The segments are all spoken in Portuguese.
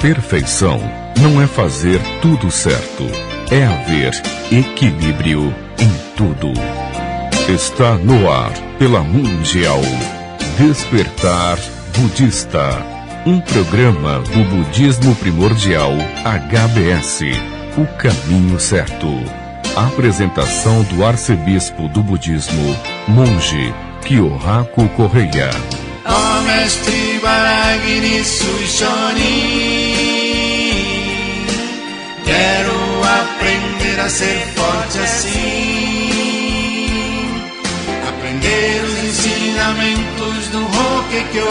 Perfeição não é fazer tudo certo, é haver equilíbrio em tudo. Está no ar, pela Mundial, Despertar Budista, um programa do Budismo Primordial HBS, o caminho certo. Apresentação do Arcebispo do Budismo, Monge Kyohaku Correia. Ó Mestre Varagini Suishoni, quero aprender a ser forte assim, aprender os ensinamentos do Hokkekyo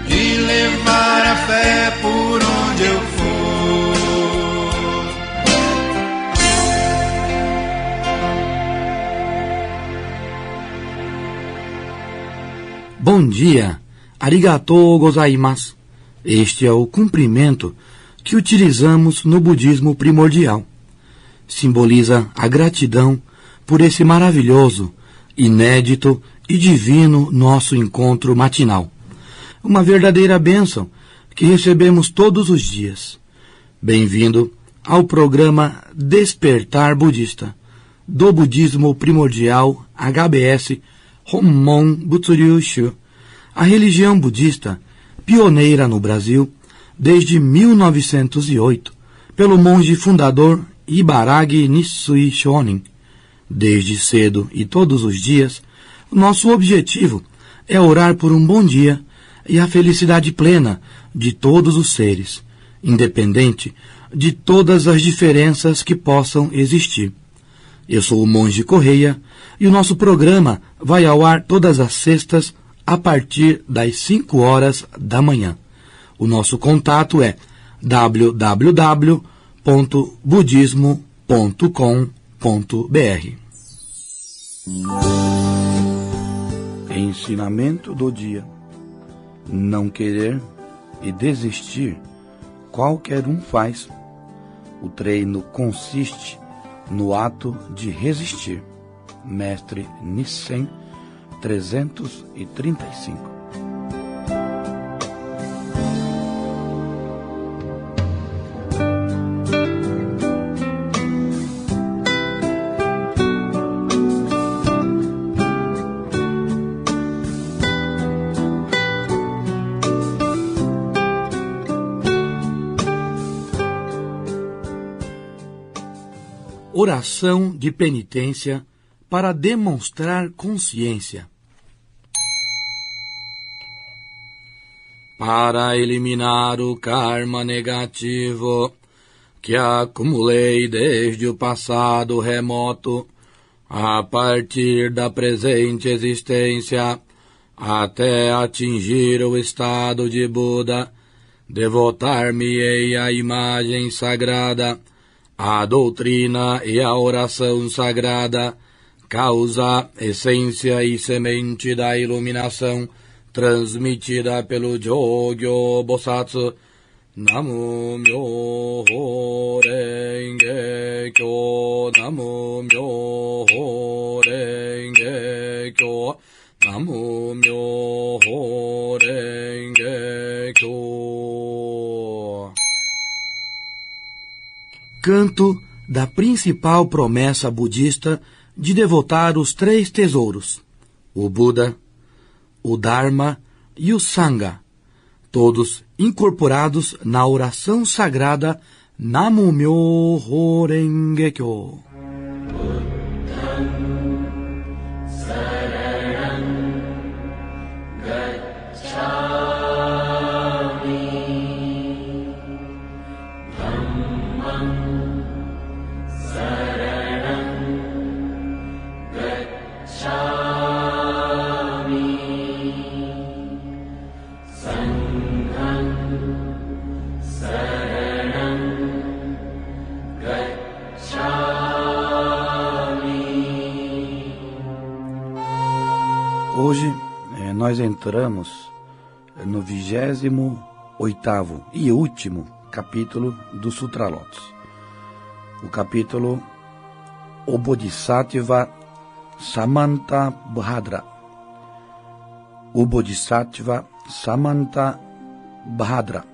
e levar a fé por onde eu for. Bom dia, arigatou gozaimasu. Este é o cumprimento que utilizamos no budismo primordial. Simboliza a gratidão por esse maravilhoso, inédito e divino nosso encontro matinal. Uma verdadeira bênção que recebemos todos os dias. Bem-vindo ao programa Despertar Budista, do Budismo Primordial HBS Hommon Butsuryu-shu, a religião budista pioneira no Brasil desde 1908, pelo monge fundador Ibaragi Nisui Shonin. Desde cedo e todos os dias, nosso objetivo é orar por um bom dia e a felicidade plena de todos os seres, independente de todas as diferenças que possam existir. Eu sou o Monge Correia e o nosso programa vai ao ar todas as sextas a partir das 5 horas da manhã. O nosso contato é www.budismo.com.br. Ensinamento do dia: não querer e desistir, qualquer um faz. O treino consiste no ato de resistir. Mestre Nissen 335. Oração de penitência para demonstrar consciência. Para eliminar o karma negativo que acumulei desde o passado remoto, a partir da presente existência, até atingir o estado de Buda, devotar-me-ei à imagem sagrada, a doutrina e a oração sagrada, causa, essência e semente da iluminação, transmitida pelo Jogyo Bosatsu. Namu Myoho Renge Kyo, Namu Myoho Renge Kyo, Namu Myoho Renge Kyo. Canto da principal promessa budista de devotar os 3 tesouros, o Buda, o Dharma e o Sangha, todos incorporados na oração sagrada Namu Myoho Renge Kyo. Hoje nós entramos no 28º e último capítulo do Sutra Lotus. O capítulo O Bodhisattva Samantabhadra. O Bodhisattva Samantabhadra Bhadra,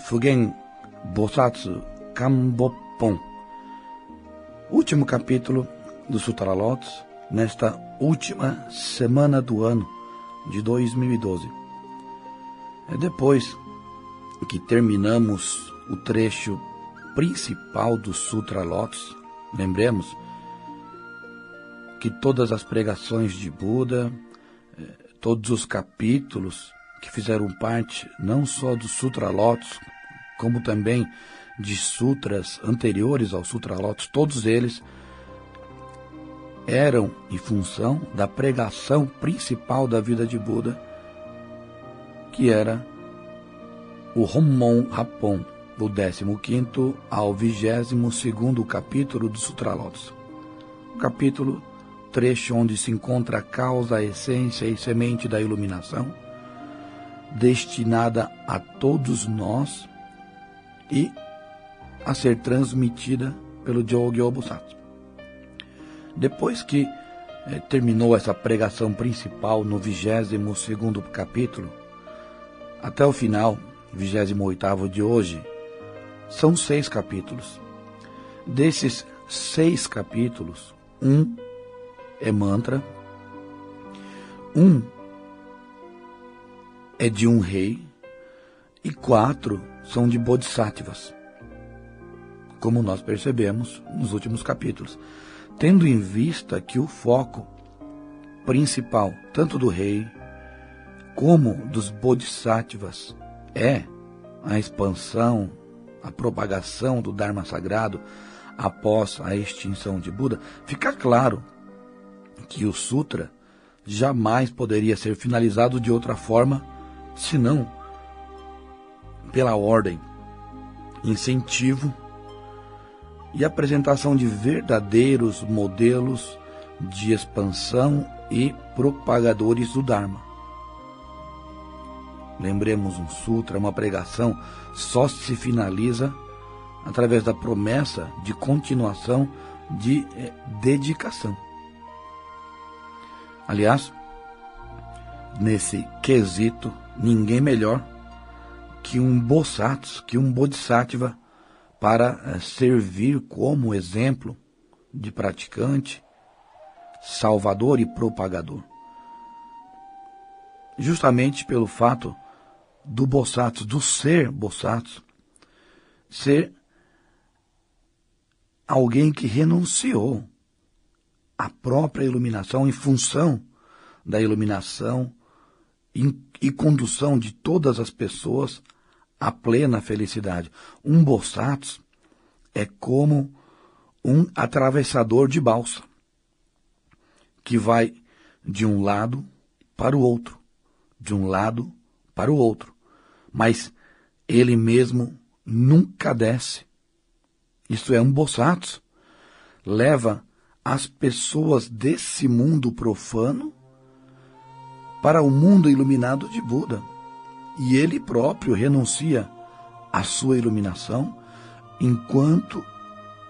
Fugen Bosatsu Kambopon. Último capítulo do Sutra Lotus, nesta última semana do ano de 2012. Depois que terminamos o trecho principal do Sutra Lotus, lembremos que todas as pregações de Buda, todos os capítulos que fizeram parte não só do Sutra Lotus, como também de sutras anteriores ao Sutra Lotus, todos eles eram em função da pregação principal da vida de Buda, que era o Hommon Happon, do 15º ao 22º capítulo do Sutra Lotus. O capítulo, trecho onde se encontra a causa, a essência e semente da iluminação, destinada a todos nós e a ser transmitida pelo Jogyo Bosatsu. Depois que terminou essa pregação principal no 22º capítulo, até o final, 28º de hoje, são 6 capítulos. Desses 6 capítulos, 1 é mantra, 1 é de um rei e 4 são de bodhisattvas, como nós percebemos nos últimos capítulos, tendo em vista que o foco principal, tanto do rei como dos bodhisattvas, é a expansão, a propagação do Dharma sagrado após a extinção de Buda, fica claro que o sutra jamais poderia ser finalizado de outra forma, senão pela ordem, incentivo e apresentação de verdadeiros modelos de expansão e propagadores do Dharma. Lembremos, um sutra, uma pregação, só se finaliza através da promessa de continuação, de dedicação. Aliás, nesse quesito, ninguém melhor que um Bosatsu, que um Bodhisattva, para servir como exemplo de praticante, salvador e propagador. Justamente pelo fato do Bosatsu, do ser Bosatsu, ser alguém que renunciou à própria iluminação em função da iluminação e condução de todas as pessoas à plena felicidade. Um Bosatsu é como um atravessador de balsa, que vai de um lado para o outro, de um lado para o outro, mas ele mesmo nunca desce. Isto é, um Bosatsu leva as pessoas desse mundo profano para o mundo iluminado de Buda, e ele próprio renuncia à sua iluminação enquanto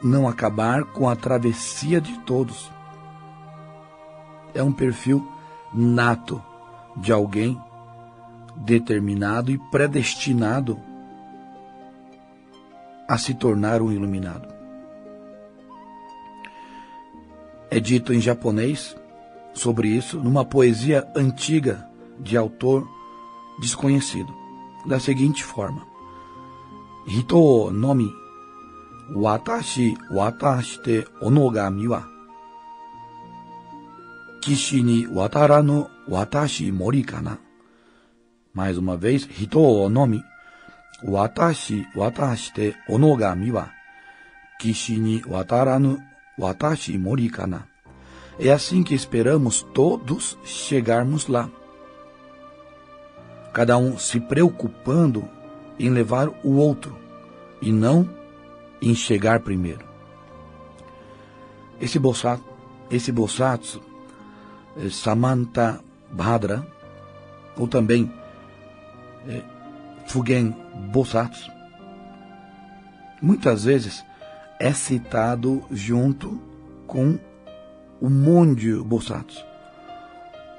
não acabar com a travessia de todos. É um perfil nato de alguém determinado e predestinado a se tornar um iluminado. É dito em japonês sobre isso numa poesia antiga de autor desconhecido, da seguinte forma: Hito nomi watashi watashite onogami wa kishi ni wataranu watashi mori kana. Mais uma vez, Hito nomi watashi watashite onogami wa kishi ni wataranu watashi mori kana. É assim que esperamos todos chegarmos lá, cada um se preocupando em levar o outro e não em chegar primeiro. Esse Bosatsu, Samanta Bhadra, ou também Fugen Bosatsu, muitas vezes é citado junto com o Mondyo Bosatsu,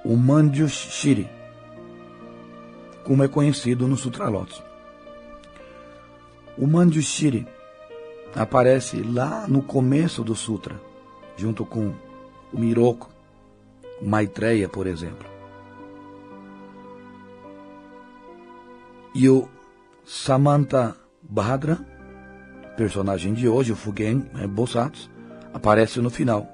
o Mandyo Shiri, como é conhecido no Sutra Lotus. O Manjushri aparece lá no começo do Sutra, junto com o Miroku, o Maitreya, por exemplo. E o Samantabhadra, personagem de hoje, o Fugen Bosatsu, aparece no final.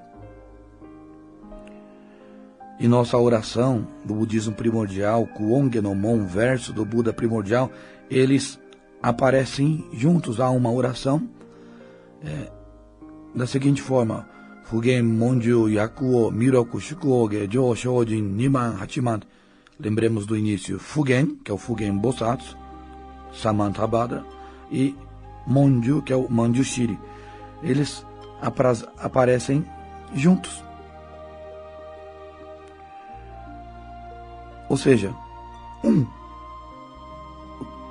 E nossa oração do budismo primordial, Kuongenomon, verso do Buda primordial, eles aparecem juntos. Há uma oração da seguinte forma: Fugen Monju Yakuo Miroku Shukuoge Jo Shojin Niman Hachiman. Lembremos do início: Fugen, que é o Fugen Bosatsu, Samantabhadra, e Monju, que é o Manjushri. Eles aparecem juntos. Ou seja,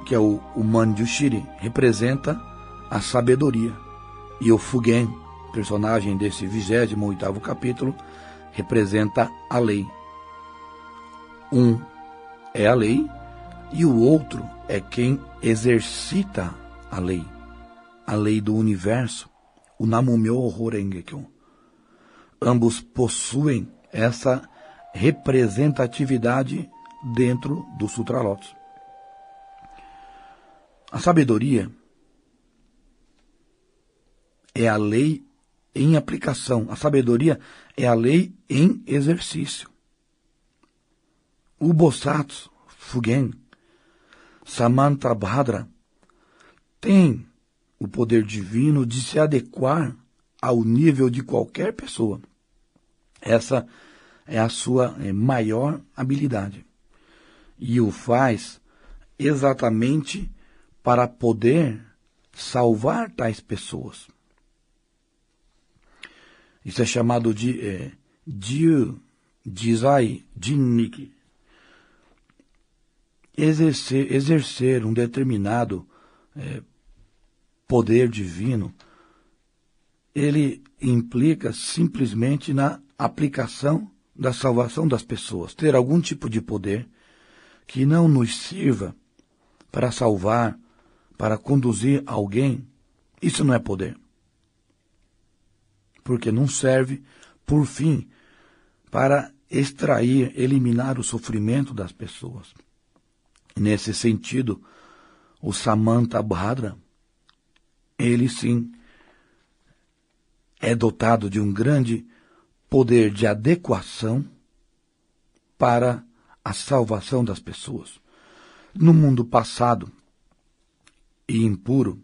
que é o Manjushri, representa a sabedoria. E o Fugen, personagem desse 28º capítulo, representa a lei. Um é a lei e o outro é quem exercita a lei do universo, o Namumyo Horengekyo. Ambos possuem essa representatividade dentro do Sutra Lotus. A sabedoria é a lei em aplicação. A sabedoria é a lei em exercício. O Bosatsu, Fugen, Samantabhadra, tem o poder divino de se adequar ao nível de qualquer pessoa. Essa é a sua maior habilidade. E o faz exatamente para poder salvar tais pessoas. Isso é chamado de Jiu, Jizai, Jinniki. Exercer um determinado poder divino, ele implica simplesmente na aplicação da salvação das pessoas. Ter algum tipo de poder que não nos sirva para salvar, para conduzir alguém, isso não é poder. Porque não serve, por fim, para extrair, eliminar o sofrimento das pessoas. Nesse sentido, o Samantabhadra, ele sim é dotado de um grande poder de adequação para a salvação das pessoas. No mundo passado e impuro,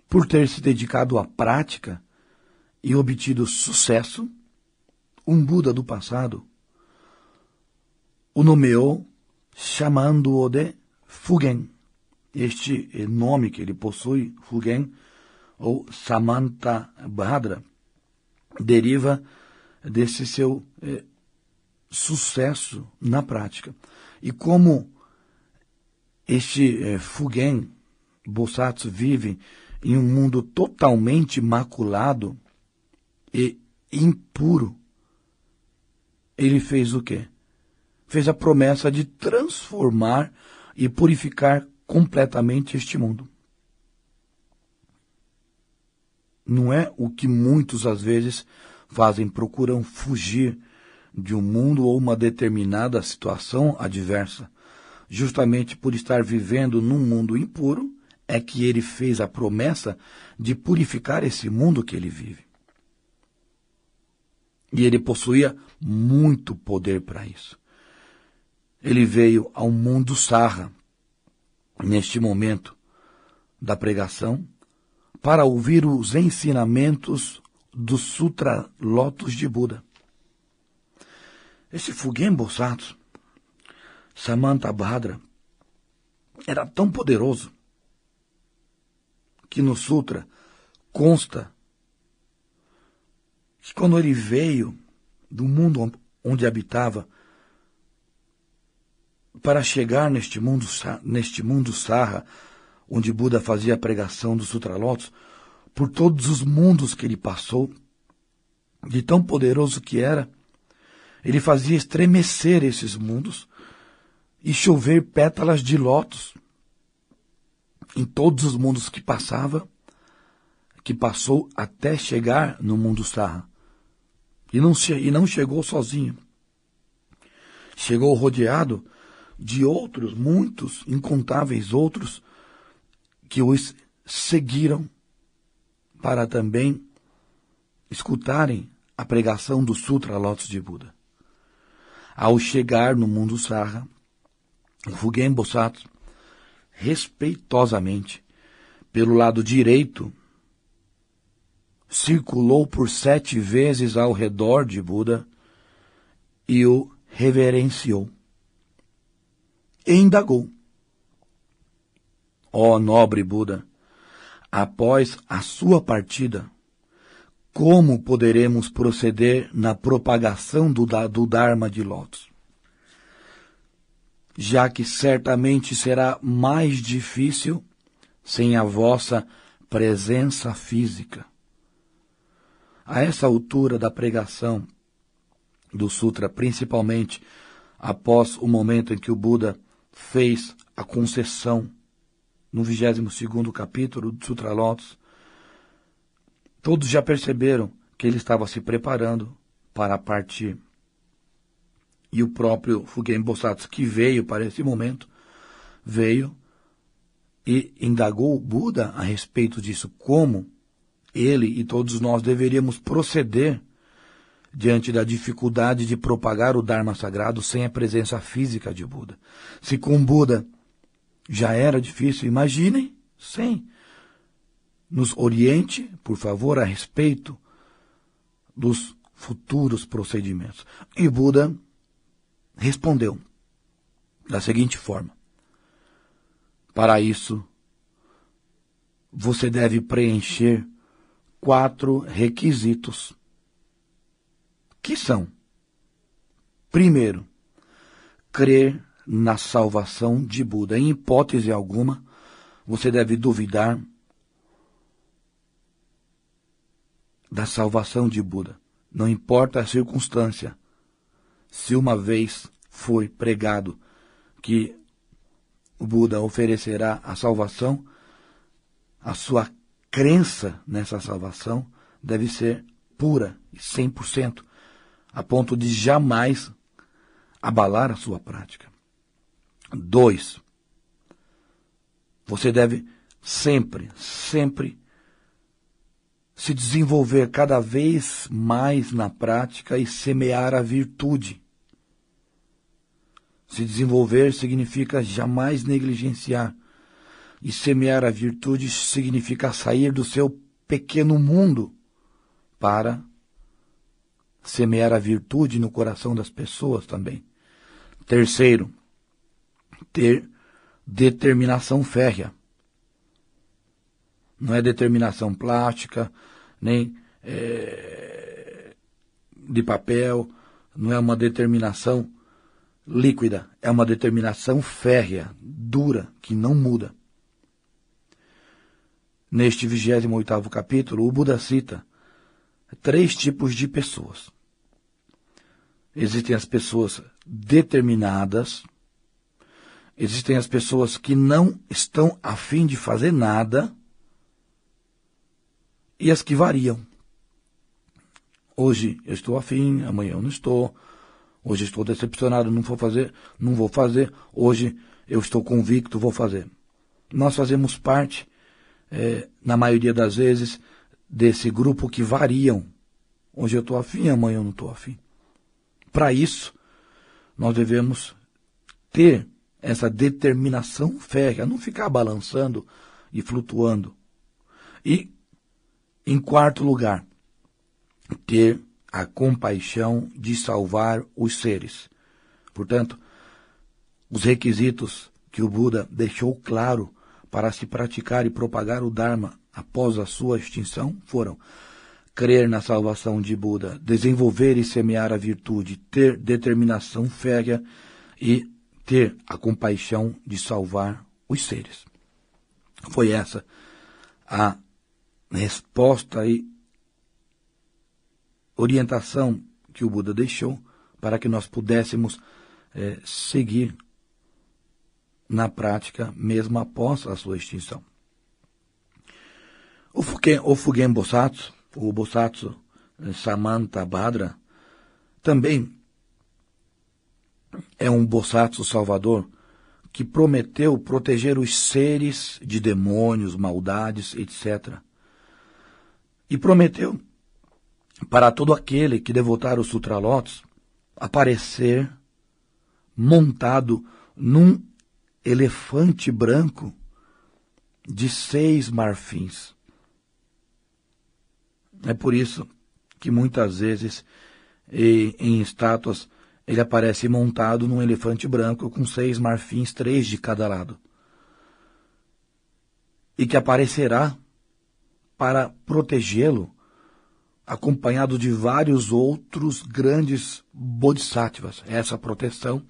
por ter se dedicado à prática e obtido sucesso, um Buda do passado o nomeou chamando-o de Fugen. Este nome que ele possui, Fugen, ou Samantabhadra, deriva desse seu sucesso na prática. E como este Fugen Bosatsu vive em um mundo totalmente maculado e impuro, ele fez o quê? Fez a promessa de transformar e purificar completamente este mundo. Não é o que muitos às vezes fazem, procuram fugir de um mundo ou uma determinada situação adversa. Justamente por estar vivendo num mundo impuro, é que ele fez a promessa de purificar esse mundo que ele vive. E ele possuía muito poder para isso. Ele veio ao mundo Sarra, neste momento da pregação, para ouvir os ensinamentos do Sutra Lotus de Buda. Esse Fugen Bosatsu, Samantabhadra, era tão poderoso que no Sutra consta que quando ele veio do mundo onde habitava para chegar neste mundo Sarra, onde Buda fazia a pregação do Sutra Lotus, por todos os mundos que ele passou, de tão poderoso que era, ele fazia estremecer esses mundos e chover pétalas de lótus em todos os mundos que passou até chegar no mundo Sarra. E não chegou sozinho. Chegou rodeado de outros, muitos, incontáveis outros, que os seguiram para também escutarem a pregação do Sutra Lotus de Buda. Ao chegar no mundo Sarra, o Fugen Bosatsu, respeitosamente, pelo lado direito, circulou por 7 vezes ao redor de Buda e o reverenciou. E indagou: ó nobre Buda, após a sua partida, como poderemos proceder na propagação do Dharma de Lótus? Já que certamente será mais difícil sem a vossa presença física. A essa altura da pregação do Sutra, principalmente após o momento em que o Buda fez a concessão no 22º capítulo do Sutra Lotus, todos já perceberam que ele estava se preparando para partir. E o próprio Fugen Bosatsu, que veio para esse momento, veio e indagou o Buda a respeito disso, como ele e todos nós deveríamos proceder diante da dificuldade de propagar o Dharma sagrado sem a presença física de Buda. Se com Buda já era difícil, imaginem sem. Nos oriente, por favor, a respeito dos futuros procedimentos. E Buda respondeu da seguinte forma: para isso, você deve preencher 4 requisitos, que são: primeiro, crer na salvação de Buda. Em hipótese alguma, você deve duvidar da salvação de Buda. Não importa a circunstância. Se uma vez foi pregado que o Buda oferecerá a salvação, a sua crença nessa salvação deve ser pura e 100%, a ponto de jamais abalar a sua prática. 2. Você deve sempre se desenvolver cada vez mais na prática e semear a virtude. Se desenvolver significa jamais negligenciar. E semear a virtude significa sair do seu pequeno mundo para semear a virtude no coração das pessoas também. 3, ter determinação férrea. Não é determinação plástica, nem de papel, não é uma determinação líquida, é uma determinação férrea, dura, que não muda. Neste 28º capítulo, o Buda cita 3 tipos de pessoas. Existem as pessoas determinadas, existem as pessoas que não estão a fim de fazer nada, e as que variam. Hoje eu estou afim, amanhã eu não estou. Hoje estou decepcionado, não vou fazer. Hoje eu estou convicto, vou fazer. Nós fazemos parte, na maioria das vezes, desse grupo que variam. Hoje eu estou afim, amanhã eu não estou afim. Para isso, nós devemos ter essa determinação férrea, não ficar balançando e flutuando. E, em 4º lugar, ter a compaixão de salvar os seres. Portanto, os requisitos que o Buda deixou claro para se praticar e propagar o Dharma após a sua extinção foram: crer na salvação de Buda, desenvolver e semear a virtude, ter determinação férrea e ter a compaixão de salvar os seres. Foi essa a resposta e orientação que o Buda deixou para que nós pudéssemos seguir na prática mesmo após a sua extinção. O Fugen Bosatsu, o Bosatsu Samantabhadra, também é um Bosatsu salvador que prometeu proteger os seres de demônios, maldades, etc. E prometeu para todo aquele que devotar os Sutralotos aparecer montado num elefante branco de 6 marfins. É por isso que muitas vezes em estátuas ele aparece montado num elefante branco com 6 marfins, 3 de cada lado. E que aparecerá para protegê-lo, acompanhado de vários outros grandes bodhisattvas. Essa proteção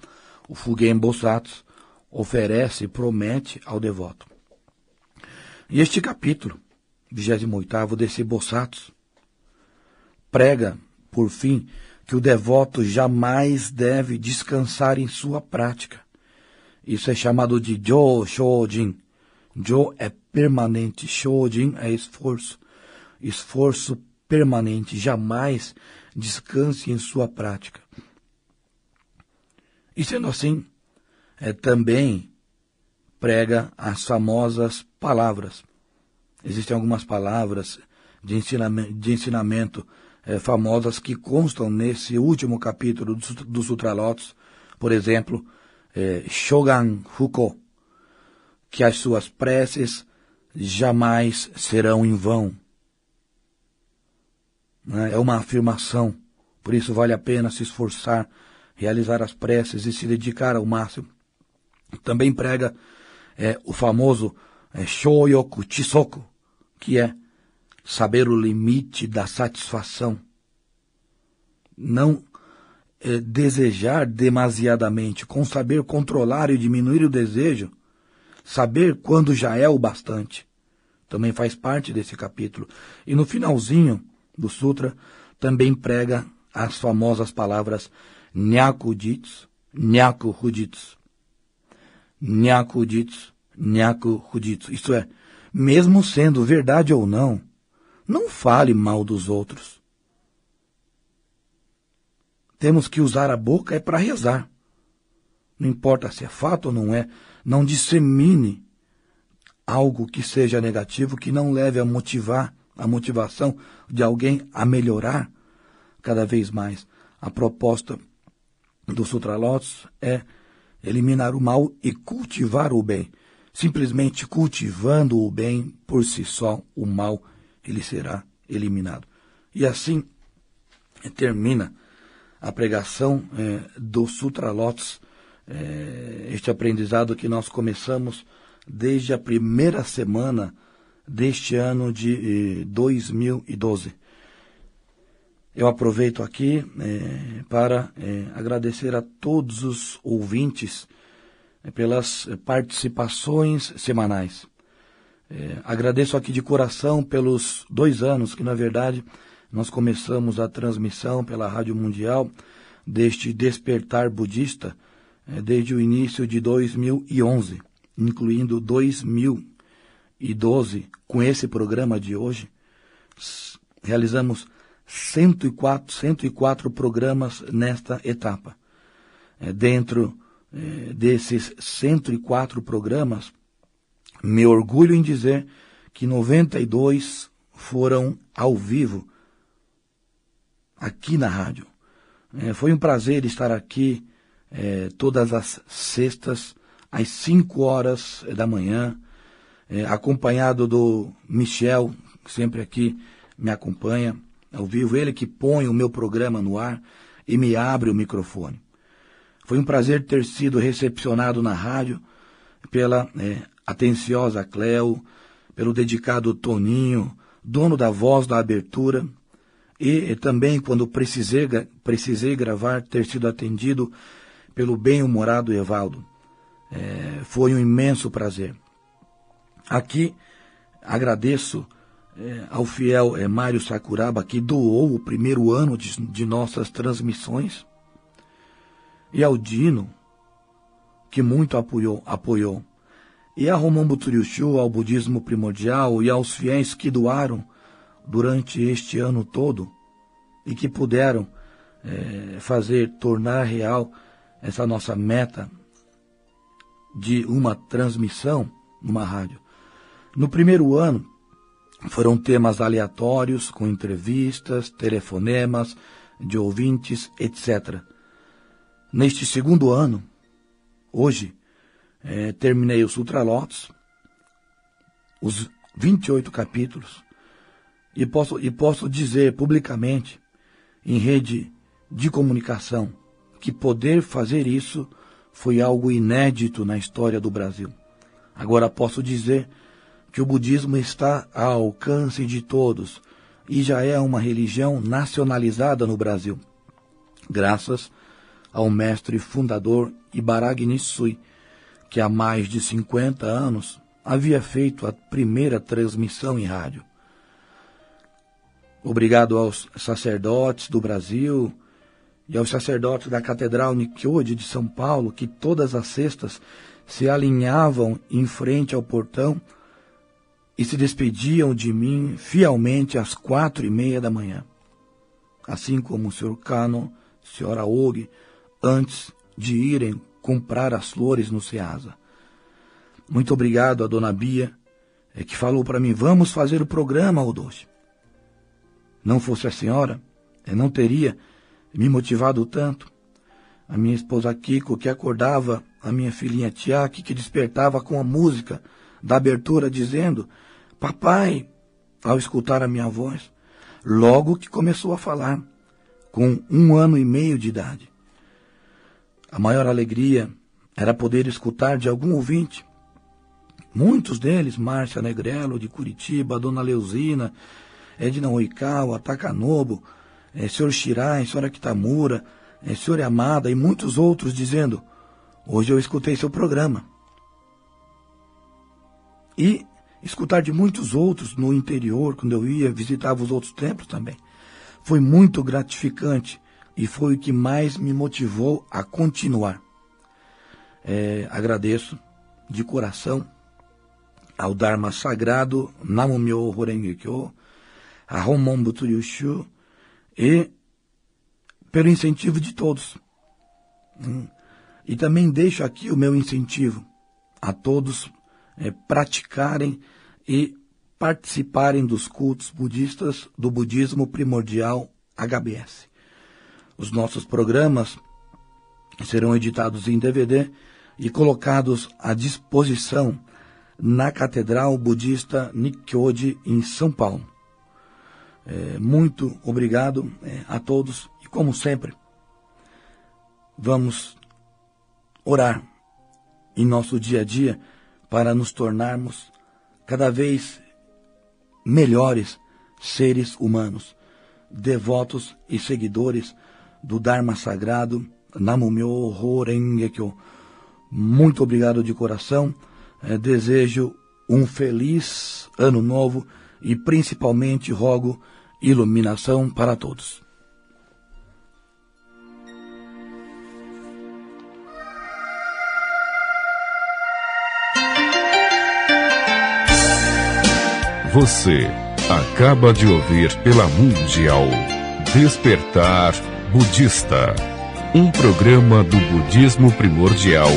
o Fugen Bosatsu oferece e promete ao devoto. E este capítulo, 28º desse Bosatsu, prega, por fim, que o devoto jamais deve descansar em sua prática. Isso é chamado de Jo Shojin. Jo é permanente, Shojin é esforço. Esforço permanente, jamais descanse em sua prática. E sendo assim, também prega as famosas palavras. Existem algumas palavras de ensinamento famosas que constam nesse último capítulo do Sutralotos. Por exemplo, Shogan Fuko, que as suas preces jamais serão em vão. É uma afirmação, por isso vale a pena se esforçar, realizar as preces e se dedicar ao máximo. Também prega o famoso Shoyoku Chisoku, que é saber o limite da satisfação. Não desejar demasiadamente, com saber controlar e diminuir o desejo, saber quando já é o bastante. Também faz parte desse capítulo. E no finalzinho do Sutra, também prega as famosas palavras Nyaku Jitsu, Nyaku Hujitsu. Nyaku Jitsu, Nyaku Hujitsu. Isto é, mesmo sendo verdade ou não, não fale mal dos outros. Temos que usar a boca para rezar. Não importa se é fato ou não é, não dissemine algo que seja negativo, que não leve a motivação de alguém a melhorar cada vez mais. A proposta do Sutralotos é eliminar o mal e cultivar o bem. Simplesmente cultivando o bem por si só, o mal ele será eliminado. E assim termina a pregação do Sutralotos, este aprendizado que nós começamos desde a primeira semana deste ano de 2012. Eu aproveito aqui para agradecer a todos os ouvintes pelas participações semanais. Agradeço aqui de coração pelos 2 anos que, na verdade, nós começamos a transmissão pela Rádio Mundial deste Despertar Budista desde o início de 2011, incluindo 2012, com esse programa de hoje. Realizamos 104 programas nesta etapa. Dentro desses 104 programas, me orgulho em dizer que 92 foram ao vivo, aqui na rádio. Foi um prazer estar aqui todas as sextas, às 5 horas da manhã, acompanhado do Michel, que sempre aqui me acompanha ao vivo, ele que põe o meu programa no ar e me abre o microfone. Foi um prazer ter sido recepcionado na rádio pela atenciosa Cleo, pelo dedicado Toninho, dono da voz da abertura, e também, quando precisei gravar, ter sido atendido pelo bem-humorado Evaldo. Foi um imenso prazer. Aqui agradeço ao fiel Mário Sakuraba, que doou o primeiro ano de nossas transmissões, e ao Dino, que muito apoiou. E a Romão Buturiuxu, ao budismo primordial e aos fiéis que doaram durante este ano todo e que puderam tornar real essa nossa meta de uma transmissão numa rádio. No primeiro ano, foram temas aleatórios, com entrevistas, telefonemas de ouvintes, etc. Neste segundo ano, hoje, terminei os Ultralotos, os 28 capítulos, e posso dizer publicamente, em rede de comunicação, que poder fazer isso foi algo inédito na história do Brasil. Agora posso dizer que o budismo está ao alcance de todos e já é uma religião nacionalizada no Brasil, graças ao mestre fundador Ibaragi Nisui, que há mais de 50 anos havia feito a primeira transmissão em rádio. Obrigado aos sacerdotes do Brasil e aos sacerdotes da Catedral Nikkyoji de São Paulo, que todas as sextas se alinhavam em frente ao portão e se despediam de mim fielmente às 4:30 da manhã. Assim como o Sr. Kano, Sr. Aogi, antes de irem comprar as flores no Ceasa. Muito obrigado a Dona Bia, que falou para mim, vamos fazer o programa, Odoshi. Não fosse a senhora, eu não teria me motivado tanto. A minha esposa Kiko, que acordava a minha filhinha Tiaki, que despertava com a música da abertura dizendo, papai, ao escutar a minha voz, logo que começou a falar, com 1 ano e meio de idade. A maior alegria era poder escutar de algum ouvinte. Muitos deles, Márcia Negrello, de Curitiba, Dona Leuzina, Edna Oikawa, Takanobu, Sr. Shirai, Sra. Kitamura, Sr. Amada e muitos outros dizendo, hoje eu escutei seu programa. E escutar de muitos outros no interior, quando eu ia, visitava os outros templos também. Foi muito gratificante e foi o que mais me motivou a continuar. Agradeço de coração ao Dharma Sagrado, Namu-myo Horengekyo, a Romão Buturiuxu e pelo incentivo de todos. E também deixo aqui o meu incentivo a todos praticarem e participarem dos cultos budistas do budismo primordial HBS. Os nossos programas serão editados em DVD e colocados à disposição na Catedral Budista Nikkyoji em São Paulo. Muito obrigado a todos e, como sempre, vamos orar em nosso dia a dia para nos tornarmos cada vez melhores seres humanos, devotos e seguidores do Dharma Sagrado, Namu-myo Horengekyo. Muito obrigado de coração, desejo um feliz ano novo e principalmente rogo iluminação para todos. Você acaba de ouvir pela Mundial Despertar Budista, um programa do budismo primordial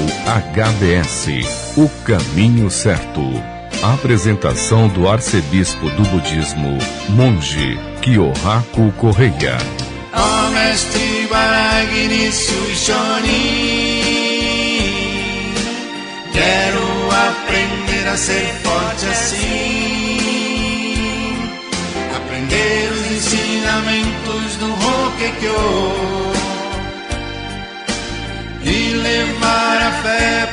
HBS, o caminho certo. Apresentação do arcebispo do budismo, Monge Kyohaku Correia. Ó mestre Ibaragi Nisui Shonin, quero aprender a ser forte assim, aprender os ensinamentos do Hokkekyo e levar a fé